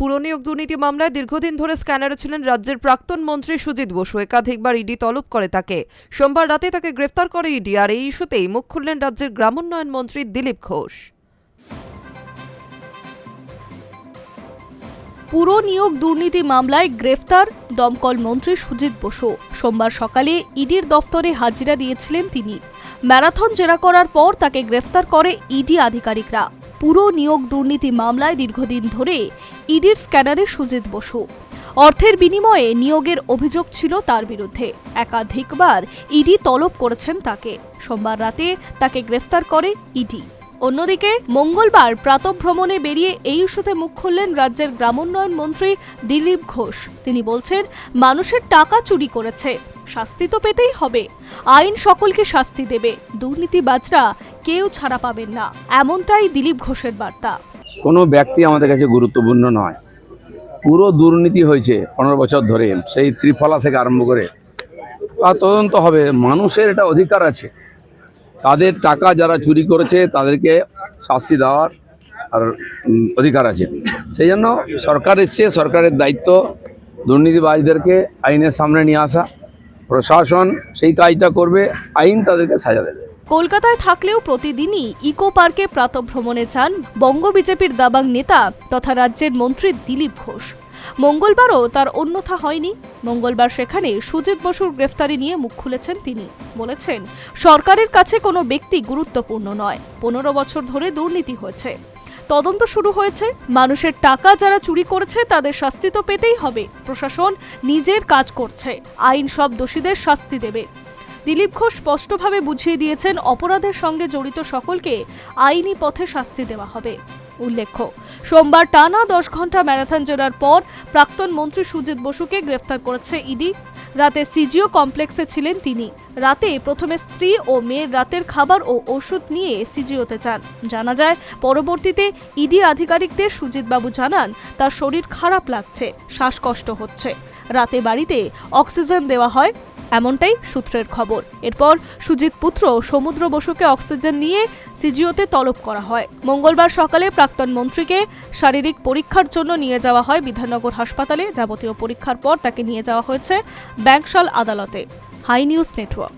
পুরনিয়োগ দুর্নীতি মামলায় দীর্ঘদিন ধরে স্ক্যানারে ছিলেন রাজ্যের প্রাক্তন মন্ত্রী সুজিত বসু। একাধিকবার ইডি তলব করে তাকে। সোমবার রাতে তাকে গ্রেফতার করে ইডি। আর এই ইস্যুতেই মুখ খুললেন রাজ্যের গ্রামোন্নয়ন মন্ত্রী দিলীপ ঘোষ। পুর নিয়োগ দুর্নীতি মামলায় গ্রেফতার দমকল মন্ত্রী সুজিত বসু। সোমবার সকালে ইডির দফতরে হাজিরা দিয়েছিলেন তিনি। ম্যারাথন জেরা করার পর তাকে গ্রেফতার করে ইডি আধিকারিকরা। পুর নিয়োগ দুর্নীতি মামলায় দীর্ঘদিন ধরে ইডির স্ক্যানারে সুজিত বসু। অর্থের বিনিময়ে নিয়োগের অভিযোগ ছিল তার বিরুদ্ধে। একাধিকবার ইডি তলব করেছেন তাকে। সোমবার রাতে তাকে গ্রেফতার করে ইডি। অন্যদিকে মঙ্গলবার প্রাতঃভ্রমণে বেরিয়ে এই ইস্যুতে মুখ খুললেন রাজ্যের গ্রামোন্নয়ন মন্ত্রী দিলীপ ঘোষ। তিনি বলছেন, মানুষের টাকা চুরি করেছে, শাস্তি তো পেতেই হবে। আইন সকলকে শাস্তি দেবে, দুর্নীতিবাজরা কেউ ছাড়া পাবেন না, এমনটাই দিলীপ ঘোষের বার্তা। কোনো ব্যক্তি আমাদের কাছে গুরুত্বপূর্ণ নয়। পুরো দুর্নীতি হয়েছে 15 বছর ধরে, সেই ত্রিফলা থেকে আরম্ভ করে তা তদন্ত হবে। মানুষের এটা অধিকার আছে, তাদের টাকা যারা চুরি করেছে তাদেরকে শাস্তি দেওয়ার আর অধিকার আছে। সেই জন্য সরকার এসছে, সরকারের দায়িত্ব দুর্নীতিবাজদেরকে আইনের সামনে নিয়ে আসা। প্রশাসন সেই কাজটা করবে, আইন তাদেরকে সাজা দেবে। কলকাতায় থাকলেও প্রতিদিনই ইকো পার্কে প্রাতঃভ্রমণে যান বঙ্গ বিজেপির দাবাং নেতা তথা রাজ্যের মন্ত্রী দিলীপ ঘোষ। মঙ্গলবারও তার অন্যথা হয়নি। মঙ্গলবার সেখানে সুজিত বসুর গ্রেফতারি নিয়ে মুখ খুলেছেন তিনি। বলেছেন, সরকারের কাছে কোনো ব্যক্তি গুরুত্বপূর্ণ নয়। 15 বছর ধরে দুর্নীতি হয়েছে, তদন্ত শুরু হয়েছে। মানুষের টাকা যারা চুরি করেছে তাদের শাস্তি তো পেতেই হবে। প্রশাসন নিজের কাজ করছে, আইন সব দোষীদের শাস্তি দেবে। দিলীপ ঘোষ স্পষ্টভাবে বুঝিয়ে দিয়েছেন, অপরাধের সঙ্গে জড়িত সকলকে আইনি পথে শাস্তি দেওয়া হবে। উল্লেখ্য, সোমবার টানা 10 ঘন্টা ম্যারাথন জেরার পর প্রাক্তন মন্ত্রী সুজিত বসুকে গ্রেফতার করেছে ইডি। রাতে সিজিও কমপ্লেক্সে ছিলেন তিনি। রাতে প্রথমে স্ত্রী ও মেয়ের রাতের খাবার ও ওষুধ নিয়ে সিজিওতে যান। জানা যায়, পরবর্তীতে ইডি আধিকারিকদের সুজিতবাবু জানান তার শরীর খারাপ লাগছে, শ্বাসকষ্ট হচ্ছে। রাতে বাড়িতে অক্সিজেন দেওয়া হয়, এমনটাই সূত্রের খবর। এরপর সুজিত পুত্র সমুদ্র বসুকে অক্সিজেন নিয়ে সিজিওতে তলব করা হয়। মঙ্গলবার সকালে প্রাক্তন মন্ত্রীকে শারীরিক পরীক্ষার জন্য নিয়ে যাওয়া হয় বিধাননগর হাসপাতালে। যাবতীয় পরীক্ষার পর তাকে নিয়ে যাওয়া হয়েছে ব্যাংকশাল আদালতে। Hi news network.